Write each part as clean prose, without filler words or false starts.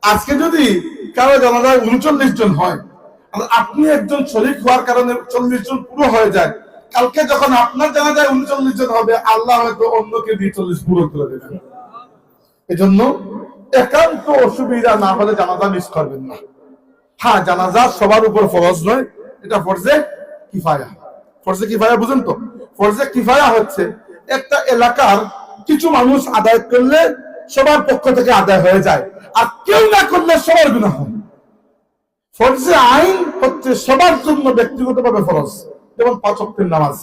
আজকে যদি কারো জানাজায় 39 জন হয় আর আপনি একজন শরীক হওয়ার কারণে 40 জন পুরো হয়ে যায়, কালকে যখন আপনার জানাজায় 39 জন হবে, আল্লাহ হয়তো অন্যকে দিয়ে 40 পুরো করে দেবেন। এজন্য একান্ত অসুবিধা না হলে জানাজা মিস করবেন না। হ্যাঁ, জানাজা সবার উপর ফরজ নয়, এটা ফরজে কিফায়া। ফরজে কিফায়া বুঝেন তো? ফরজে কিফায়া হচ্ছে একটা এলাকার কিছু মানুষ আদায় করলে সবার পক্ষ থেকে আদায় হয়ে যায়, আর কেউ না করলে সবার গুনাহ হয়। ফরজে আইন হচ্ছে সবার জন্য ব্যক্তিগতভাবে ফরজ, যেমন 5 ওয়াক্তের নামাজ।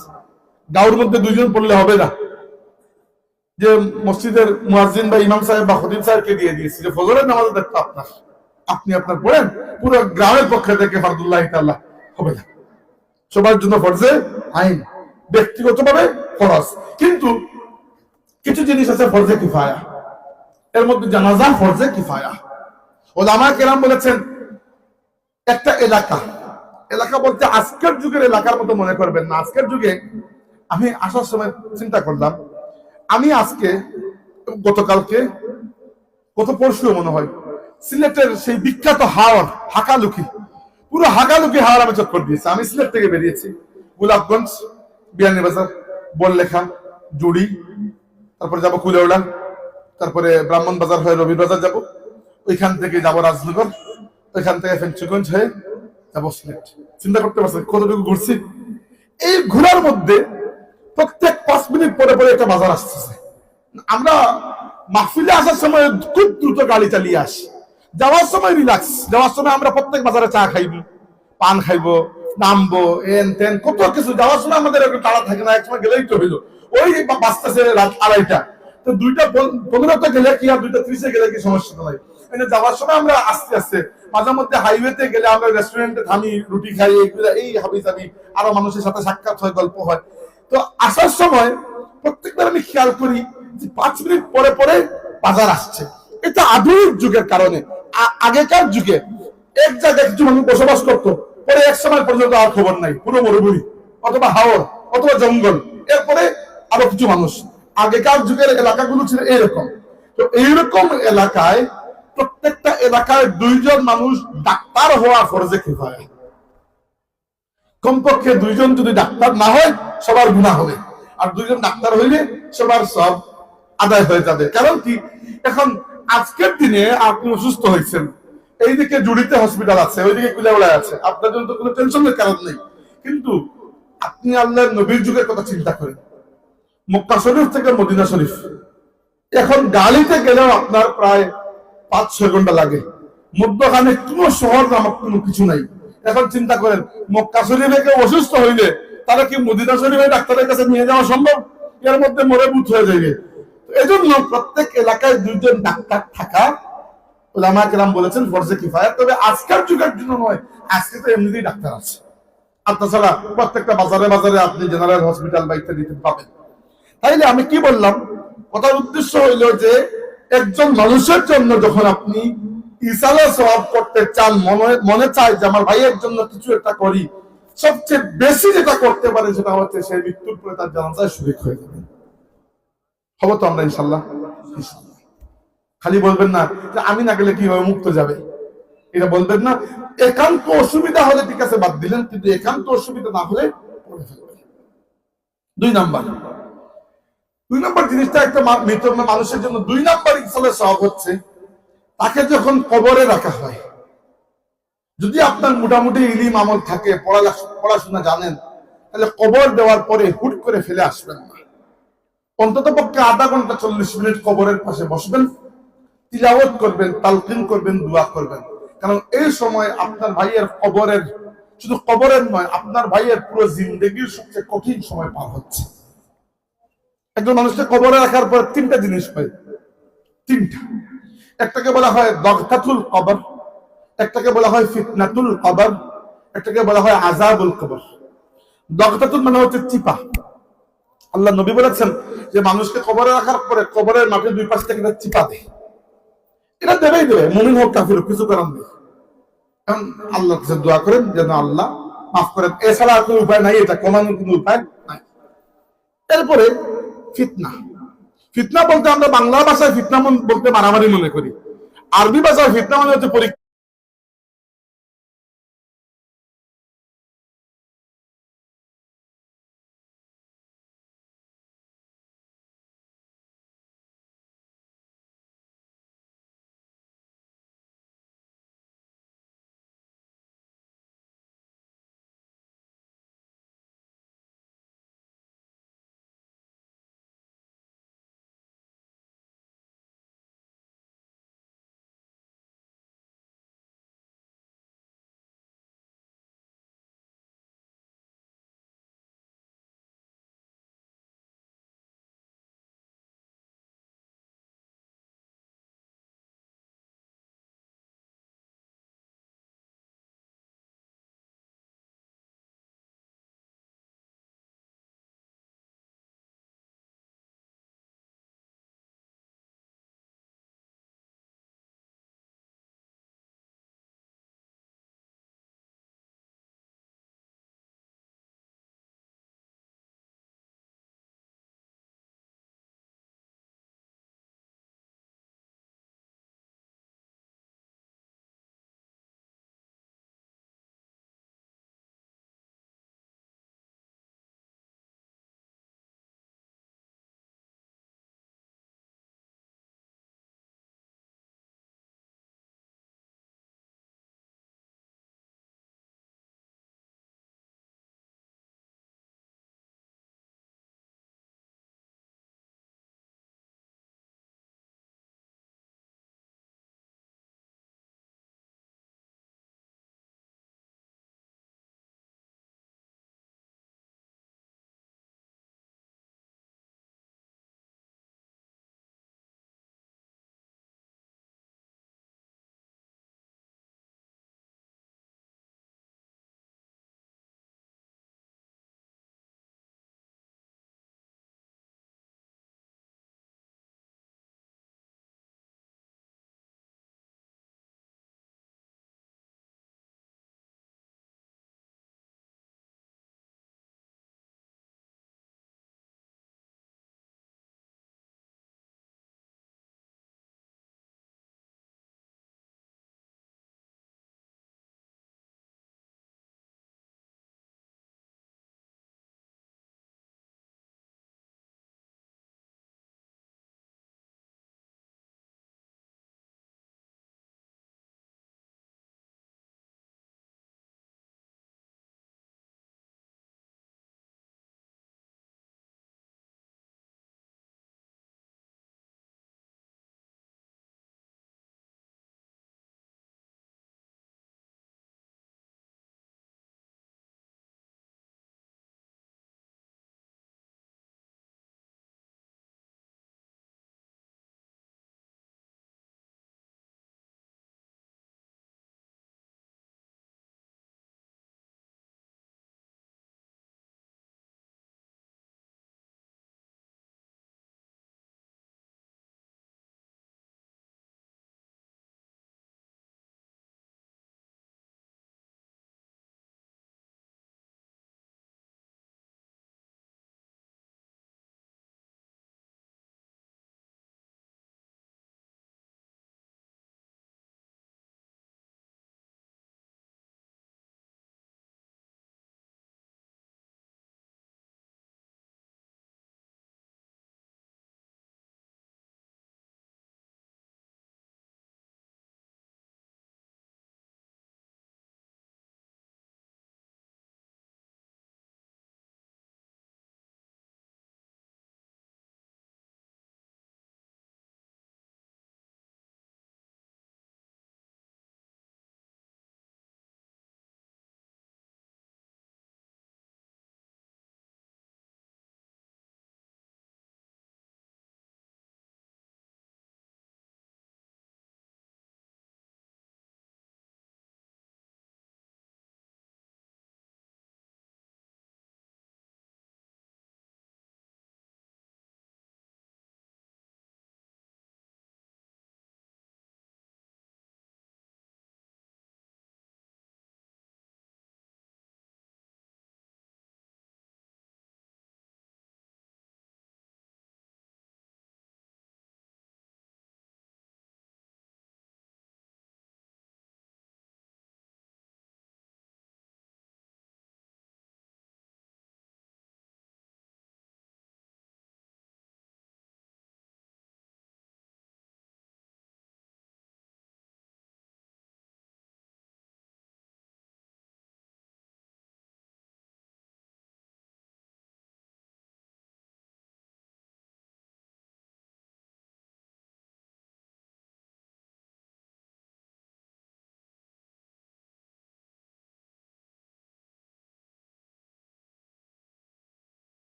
গাঁওর মধ্যে 2 জন পড়লে হবে না, যে মসজিদের মুয়াজ্জিন বা ইমাম সাহেব বা খতিব সাহেবকে দিয়ে দিয়েছি যে ফজরের নামাজের দায়িত্ব আপনার, আপনি আপনার পড়েন, পুরো গ্রামের পক্ষ থেকে ফারদুল্লাহ তাআলা হবে না। সবার জন্য ফরজে আইন, ব্যক্তিগতভাবে ফরজ। কিন্তু কিছু জিনিস আছে ফরজে কিফায়া, এর মধ্যে জানাজা ফরজে কিফায়া। ওলামা কেরাম বলেছেন একটা এলাকা বলতে আজকের যুগের এলাকার মতো মনে করবেন না। আজকের যুগে আমি আসার সময় চিন্তা করলাম, আমি আজকে গতকালকে গত পরশু মনে হয় সিলেটের সেই বিখ্যাত হাওর হাকালুকি, পুরো হাকালুকি হাওর আমি চক্কর দিয়েছি। আমি সিলেট থেকে বেরিয়েছি, গোলাপগঞ্জ, বিয়ানীবাজার, বললেখা, জুড়ি, তারপরে যাবো কুলেওড়া, তারপরে ব্রাহ্মণবাজার হয়ে রবিবাজার যাব, ওইখান থেকে যাবো রাজনগর, ওইখান থেকে ফেঞ্চুগঞ্জ হয়ে যাবো সিলেট। চিন্তা করতে পারছেন কতটুকু ঘুরছি? এই ঘোরার মধ্যে প্রত্যেক 5 মিনিট পরে পরে একটা বাজার আসতেছে। আমরা মাহফিলে আসার সময় খুব দ্রুত গাড়ি চালিয়ে আসি, যাওয়ার সময় রিল্যাক্স। যাওয়ার সময় আমরা প্রত্যেক বাজারে চা খাইবো, পান খাইবো, নামবো, এন তেন কত কিছু। যাওয়ার সময় আমাদের একটু তাড়া থাকে না, এক সময় গেলেই তো হইলো। ওই বাঁচতেছে রাত 2:30, তো 2:15 গেলে কি আর 2:30 গেলে কি সমস্যা নাই। যাওয়ার সময় আমরা আস্তে আস্তে, মাঝে মধ্যে হাইওয়েতে গেলে আমরা রেস্টুরেন্টে থামি, রুটি খাই, এই হাবি যাবি, আরো মানুষের সাথে সাক্ষাৎ হয়, গল্প হয়। তো আসার সময় প্রত্যেকবার আমি খেয়াল করি যে 5 মিনিট পরে পরে বাজার আসছে। এটা আধুনিক যুগের কারণে। আগেকার যুগে এক জায়গায় কিছু মানুষ বসবাস করতো, পরে এক সময় পর্যন্ত আর খবর নাই, পুরো মরুভূমি অথবা হাওর অথবা জঙ্গল, এরপরে আরো কিছু মানুষ। আগেকার যুগের এলাকাগুলো ছিল এইরকম। তো এইরকম এলাকায় প্রত্যেকটা এলাকায় 2 জন মানুষ ডাক্তার হওয়া ফরজে কিফায়া। কমপক্ষে 2 জন যদি ডাক্তার না হয় সবার গুনাহ হবে, আর 2 জন ডাক্তার হইলে সবার সব আদায় হয়ে যাবে। কারণ কি, এখন আজকের দিনে আপনি অসুস্থ হয়েছেন, এইদিকে জুড়িতে হসপিটাল আছে, ওইদিকে কুলাউড়ায় আছে, আপনার জন্য তো কোনো টেনশনের কারণ নেই। কিন্তু আপনি আল্লাহর নবীর যুগের কথা চিন্তা করেন, মক্কা শরীফ থেকে মদিনা শরীফ এখন গাড়িতে গেলেও আপনার প্রায় 5-6 ঘন্টা লাগে। মধ্যখানে কোনো শহর নামক কোনো কিছু নাই। এখন চিন্তা করেন, মক্কা শরীফে কেউ অসুস্থ হইলে তারা কি মদিনা শরীফে ডাক্তারের কাছে নিয়ে যাওয়া সম্ভব? এর মধ্যে মরে বুথ হয়ে যাবে। এই জন্য প্রত্যেক এলাকায় 2 জন ডাক্তার থাকা ওলামা কেরাম বলেছেন ফরজে কিফায়া। তবে আজকের যুগের জন্য নয়, আজকে তো এমনিতেই ডাক্তার আছে। আর তাছাড়া প্রত্যেকটা বাজারে বাজারে আপনি জেনারেল হসপিটাল বা ইত্যাদি পাবেন। তাইলে আমি কি বললাম, কথার উদ্দেশ্য হইল যে একজন মানুষের জন্য যখন আপনি ইসালে সওয়াব করতে চান, মনে চায় যে আমার ভাইয়ের জন্য কিছু একটা করি, সবচেয়ে বেশি যেটা করতে পারে সেটা হচ্ছে সেই মৃত্যুর পরে তার জানাজায় শরীক হয়ে যাবে। হবো তো আমরা ইনশাল্লাহ? খালি বলবেন না যে আমি না গেলে কিভাবে মুক্ত যাবে, এটা বলবেন না। একান্ত অসুবিধা হলে ঠিক আছে বাদ দিলেন, কিন্তু একান্ত অসুবিধা না হলে পড়ে ফেলবেন। 2 নাম্বার জিনিসটা একটা মৃত মানুষের জন্য 2 নাম্বার ইনশাল্লাহ সওয়াব হচ্ছে তাকে যখন কবরে রাখা হয়। যদি আপনার মোটামুটি ইলম আমল থাকে, পড়াশোনা জানেন, তাহলে কবর দেওয়ার পরে হুট করে ফেলে আসবেন না। অন্তত পক্ষে আধা ঘন্টা 40 মিনিট কবরের পাশে বসবেন, তিলাওয়াত করবেন, তালকিন করবেন, দোয়া করবেন। কারণ এই সময় আপনার ভাইয়ের কবরের, শুধু কবরের নয়, আপনার ভাইয়ের পুরো জিন্দেগির সবচেয়ে কঠিন সময় পার হচ্ছে। একজন মানুষকে কবরে রাখার পর 3টা জিনিস হয়, 3টা। একটাকে বলা হয় দগতাতুল কবর, একটাকে বলা হয় ফিতনাতুল কবর, একটাকে বলা হয় আযাবুল কবর। দগতাতুল মানে হচ্ছে চিপা। আল্লাহ নবী বলেছেন যে মানুষকে কবরে রাখার পরে কবরের মাটির 2 পাশ থেকে চিপা দেয়। এটা দেবেই দেবে, মুমিন হোক কাফির হোক, কিছু করার নেই। কারণ আল্লাহর কাছে দোয়া করেন যেন আল্লাহ মাফ করেন, এছাড়া আর কোনো উপায় নাই, এটা কমানোর কোনো উপায় নাই। এরপরে ফিতনা বলতে আমরা বাংলা ভাষায় ফিতনা বলতে মারামারি মনে করি, আরবি ভাষায় ফিতনা মানে হচ্ছে পরীক্ষা।